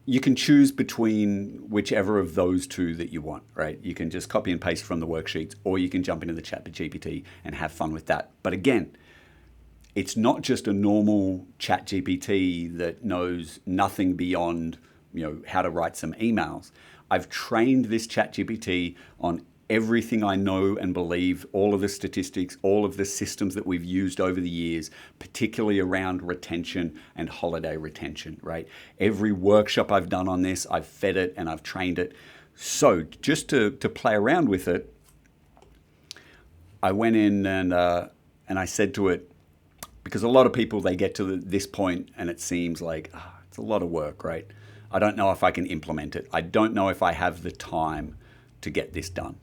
you can choose between whichever of those two that you want, right? You can just copy and paste from the worksheets, or you can jump into the ChatGPT and have fun with that. But again, it's not just a normal ChatGPT that knows nothing beyond, how to write some emails. I've trained this ChatGPT on everything I know and believe, all of the statistics, all of the systems that we've used over the years, particularly around retention and holiday retention, right? Every workshop I've done on this, I've fed it and I've trained it. So just to play around with it, I went in and I said to it, because a lot of people, they get to this point and it seems like it's a lot of work, right? I don't know if I can implement it. I don't know if I have the time to get this done.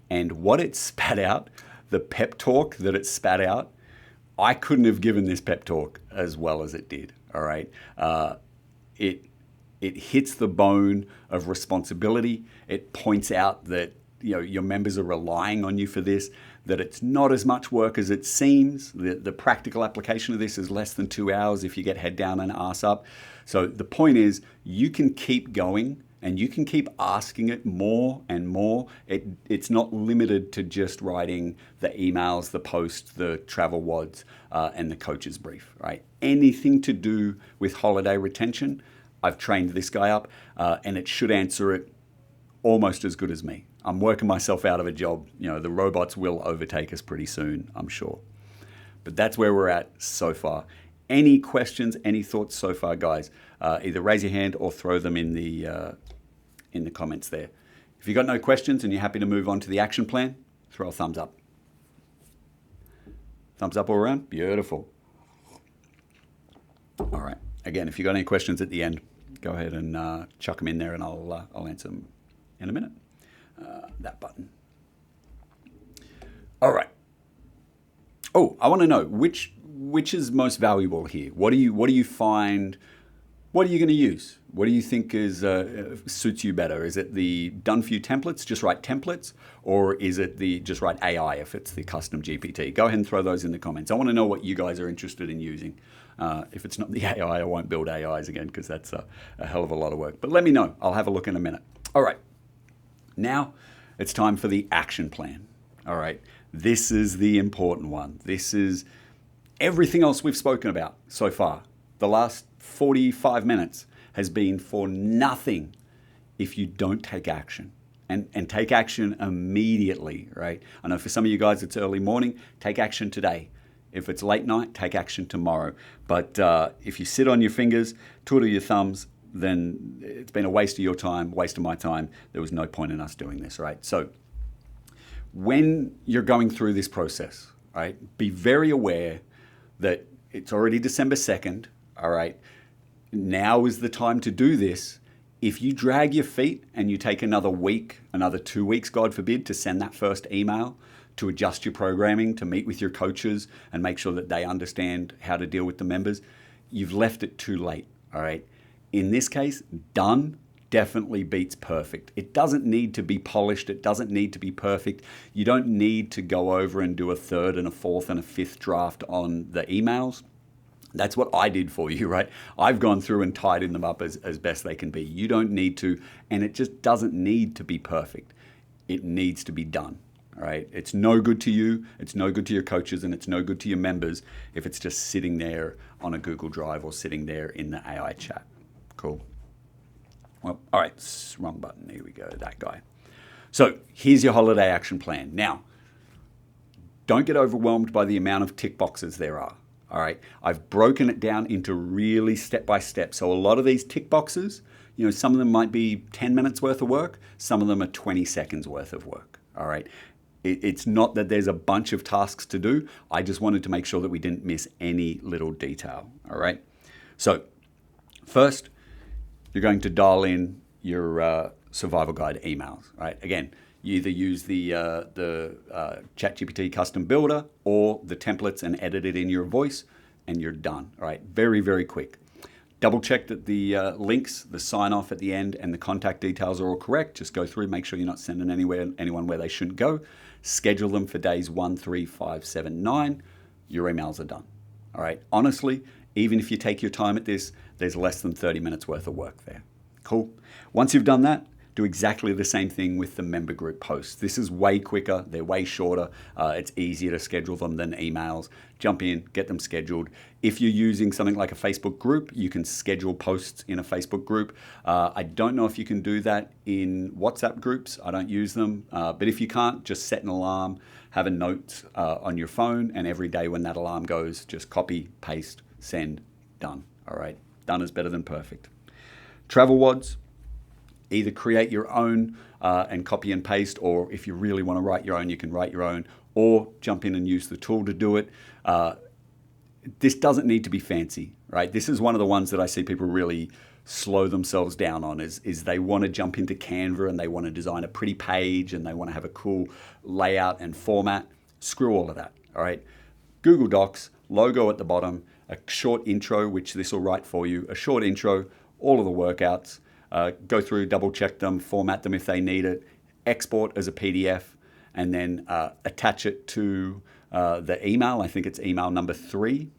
And what it spat out, the pep talk that it spat out, I couldn't have given this pep talk as well as it did, all right? It hits the bone of responsibility. It points out that your members are relying on you for this, that it's not as much work as it seems. The practical application of this is less than 2 hours if you get head down and ass up. So the point is, you can keep going and you can keep asking it more and more. It's not limited to just writing the emails, the posts, the travel WODs, and the coach's brief, right? Anything to do with holiday retention, I've trained this guy up, and it should answer it almost as good as me. I'm working myself out of a job. The robots will overtake us pretty soon, I'm sure. But that's where we're at so far. Any questions, any thoughts so far, guys? Either raise your hand or throw them in the comments there. If you've got no questions and you're happy to move on to the action plan, throw a thumbs up. Thumbs up all around? Beautiful. All right. Again, if you've got any questions at the end, go ahead and chuck them in there and I'll answer them in a minute. That button. All right. Oh, I want to know which is most valuable here. What do you find? What are you going to use? What do you think suits you better? Is it the done for you templates, just write templates, or is it the just write AI if it's the custom GPT? Go ahead and throw those in the comments. I want to know what you guys are interested in using. If it's not the AI, I won't build AIs again because that's a hell of a lot of work. But let me know. I'll have a look in a minute. All right. Now it's time for the action plan. All right. This is the important one. This is everything else we've spoken about so far. the last 45 minutes has been for nothing if you don't take action. And take action immediately, right? I know for some of you guys it's early morning, take action today. If it's late night, take action tomorrow. But if you sit on your fingers, twiddle your thumbs, then it's been a waste of your time, waste of my time. There was no point in us doing this, right? So when you're going through this process, right, be very aware that it's already December 2nd, all right? Now is the time to do this. If you drag your feet and you take another week, another 2 weeks, God forbid, to send that first email, to adjust your programming, to meet with your coaches and make sure that they understand how to deal with the members, you've left it too late, all right? In this case, done definitely beats perfect. It doesn't need to be polished. It doesn't need to be perfect. You don't need to go over and do a third and a fourth and a fifth draft on the emails. That's what I did for you, right? I've gone through and tidied them up as best they can be. You don't need to, and it just doesn't need to be perfect. It needs to be done, all right? It's no good to you, it's no good to your coaches, and it's no good to your members if it's just sitting there on a Google Drive or sitting there in the AI chat. Cool. Well, all right, wrong button. Here we go, that guy. So here's your holiday action plan. Now, don't get overwhelmed by the amount of tick boxes there are. All right, I've broken it down into really step by step. So a lot of these tick boxes, some of them might be 10 minutes worth of work. Some of them are 20 seconds worth of work. All right, it's not that there's a bunch of tasks to do. I just wanted to make sure that we didn't miss any little detail. All right, so first, you're going to dial in your survival guide emails. Right, again, you either use the ChatGPT custom builder or the templates and edit it in your voice, and you're done. All right, very, very quick. Double check that the links, the sign off at the end, and the contact details are all correct. Just go through, make sure you're not sending anyone where they shouldn't go. Schedule them for days 1, 3, 5, 7, 9. Your emails are done. All right, honestly, even if you take your time at this, there's less than 30 minutes worth of work there. Cool. Once you've done that, do exactly the same thing with the member group posts. This is way quicker. They're way shorter. It's easier to schedule them than emails. Jump in, get them scheduled. If you're using something like a Facebook group, you can schedule posts in a Facebook group. I don't know if you can do that in WhatsApp groups. I don't use them. But if you can't, just set an alarm, have a note on your phone, and every day when that alarm goes, just copy, paste, send, done. All right, done is better than perfect. Travel WODs. Either create your own and copy and paste, or if you really want to write your own, you can write your own, or jump in and use the tool to do it. This doesn't need to be fancy, right? This is one of the ones that I see people really slow themselves down on is they want to jump into Canva and they want to design a pretty page and they want to have a cool layout and format. Screw all of that, all right? Google Docs, logo at the bottom, a short intro, which this will write for you, a short intro, all of the workouts, go through, double check them, format them if they need it, export as a PDF, and then attach it to the email. I think it's email number 3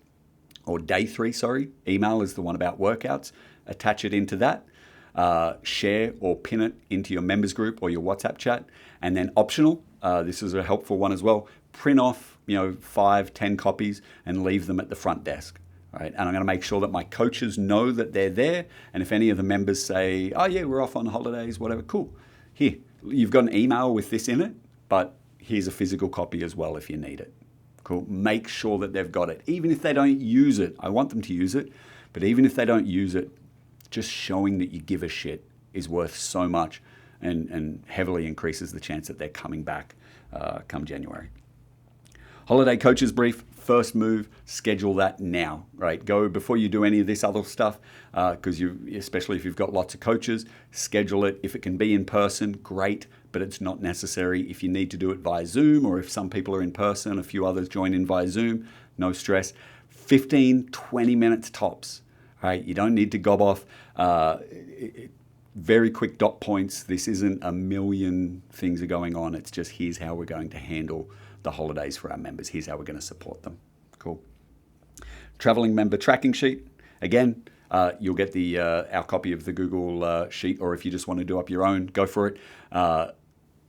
or day 3, sorry. Email is the one about workouts. Attach it into that, share or pin it into your members group or your WhatsApp chat. And then optional, this is a helpful one as well, print off 5, 10 copies and leave them at the front desk. All right, and I'm going to make sure that my coaches know that they're there. And if any of the members say, oh yeah, we're off on holidays, whatever, cool. Here, you've got an email with this in it, but here's a physical copy as well if you need it. Cool. Make sure that they've got it. Even if they don't use it, I want them to use it, but even if they don't use it, just showing that you give a shit is worth so much and heavily increases the chance that they're coming back come January. Holiday coaches brief. First move, schedule that now, right? Go before you do any of this other stuff, because especially if you've got lots of coaches, schedule it. If it can be in person, great, but it's not necessary. If you need to do it via Zoom, or if some people are in person, a few others join in via Zoom, no stress. 15, 20 minutes tops, right? You don't need to gob off. Very quick dot points. This isn't a million things are going on. It's just here's how we're going to handle the holidays for our members. Here's how we're going to support them. Cool. Traveling member tracking sheet. Again, you'll get our copy of the Google sheet, or if you just want to do up your own, go for it.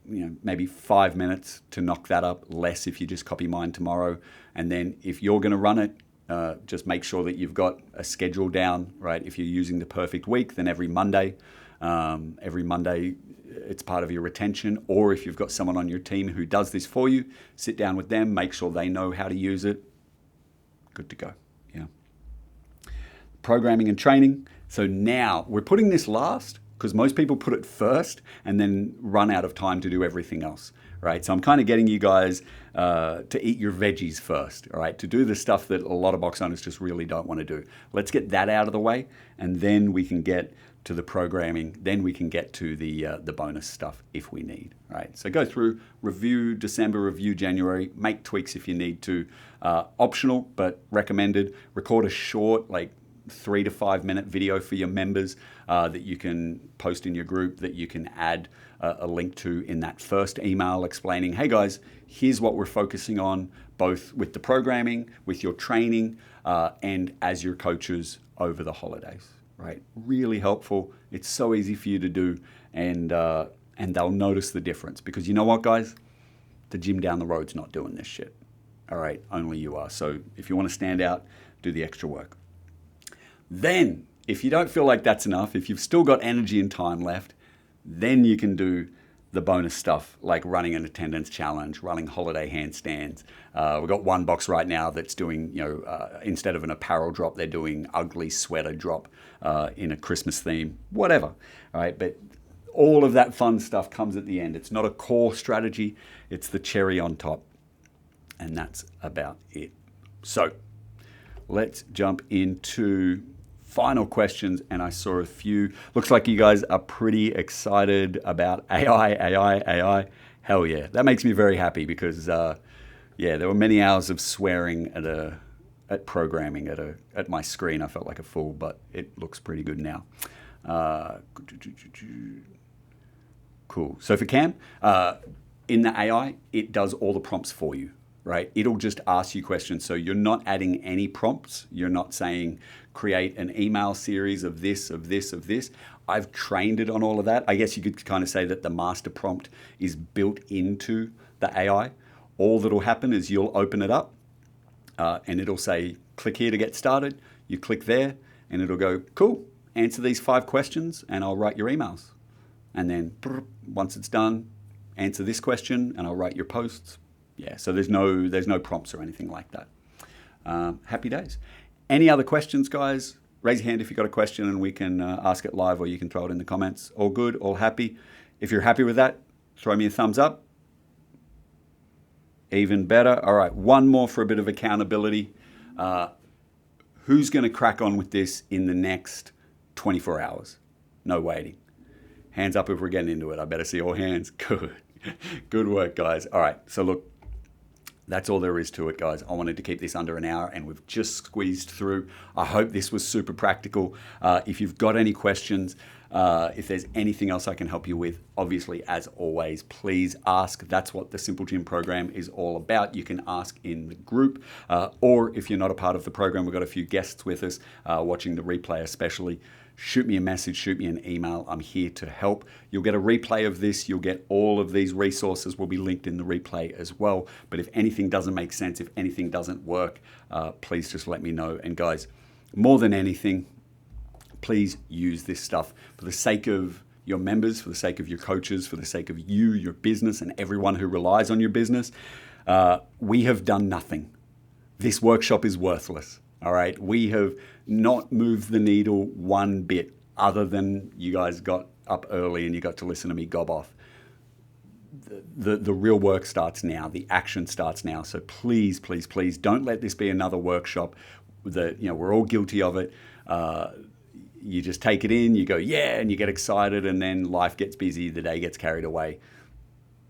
Maybe 5 minutes to knock that up, less if you just copy mine tomorrow. And then if you're going to run it, Just make sure that you've got a schedule down, right? If you're using the perfect week, then every Monday it's part of your retention. Or if you've got someone on your team who does this for you, sit down with them, make sure they know how to use it. Good to go. Yeah. Programming and training. So now we're putting this last because most people put it first and then run out of time to do everything else, right? So I'm kind of getting you guys to eat your veggies first, all right? To do the stuff that a lot of box owners just really don't want to do. Let's get that out of the way, and then we can get to the programming. Then we can get to the bonus stuff if we need, right? So go through, review December, review January, make tweaks if you need to. Optional, but recommended. Record a short, like 3 to 5 minute video for your members that you can post in your group, that you can add a link to in that first email explaining, hey guys, here's what we're focusing on, both with the programming, with your training, and as your coaches over the holidays, right? Really helpful. It's so easy for you to do, and they'll notice the difference, because you know what, guys? The gym down the road's not doing this shit. All right, only you are. So if you want to stand out, do the extra work. Then, if you don't feel like that's enough, if you've still got energy and time left, then you can do the bonus stuff like running an attendance challenge, running holiday handstands. We've got one box right now that's doing, instead of an apparel drop, they're doing ugly sweater drop in a Christmas theme, whatever. All right, but all of that fun stuff comes at the end. It's not a core strategy, it's the cherry on top. And that's about it. So let's jump into final questions, and I saw a few. Looks like you guys are pretty excited about AI. Hell yeah. That makes me very happy because, there were many hours of swearing at programming at my screen. I felt like a fool, but it looks pretty good now. Cool. So for Cam, in the AI, it does all the prompts for you. Right? It'll just ask you questions. So you're not adding any prompts. You're not saying create an email series of this. I've trained it on all of that. I guess you could kind of say that the master prompt is built into the AI. All that'll happen is you'll open it up and it'll say, click here to get started. You click there and it'll go, cool, answer these 5 questions and I'll write your emails. And then once it's done, answer this question and I'll write your posts. Yeah, so there's no prompts or anything like that. Happy days. Any other questions, guys? Raise your hand if you've got a question and we can ask it live, or you can throw it in the comments. All good, all happy. If you're happy with that, throw me a thumbs up. Even better. All right, one more for a bit of accountability. Who's going to crack on with this in the next 24 hours? No waiting. Hands up if we're getting into it. I better see all hands. Good. Good work, guys. All right, so look. That's all there is to it, guys. I wanted to keep this under an hour, and we've just squeezed through. I hope this was super practical. If you've got any questions, if there's anything else I can help you with, obviously, as always, please ask. That's what the Simple Gym program is all about. You can ask in the group, or if you're not a part of the program, we've got a few guests with us watching the replay especially. Shoot me a message, shoot me an email. I'm here to help. You'll get a replay of this. You'll get all of these resources will be linked in the replay as well. But if anything doesn't make sense, if anything doesn't work, please just let me know. And guys, more than anything, please use this stuff for the sake of your members, for the sake of your coaches, for the sake of you, your business, and everyone who relies on your business. We have done nothing. This workshop is worthless. All right, we have not moved the needle one bit, other than you guys got up early and you got to listen to me gob off. The real work starts now. The action starts now. So please, please, please don't let this be another workshop that, we're all guilty of it. You just take it in, you go, yeah, and you get excited, and then life gets busy, the day gets carried away.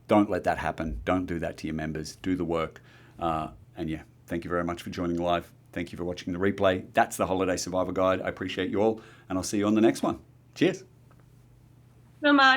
Don't let that happen. Don't do that to your members. Do the work. Thank you very much for joining live. Thank you for watching the replay. That's the Holiday Survival Guide. I appreciate you all, and I'll see you on the next one. Cheers. No,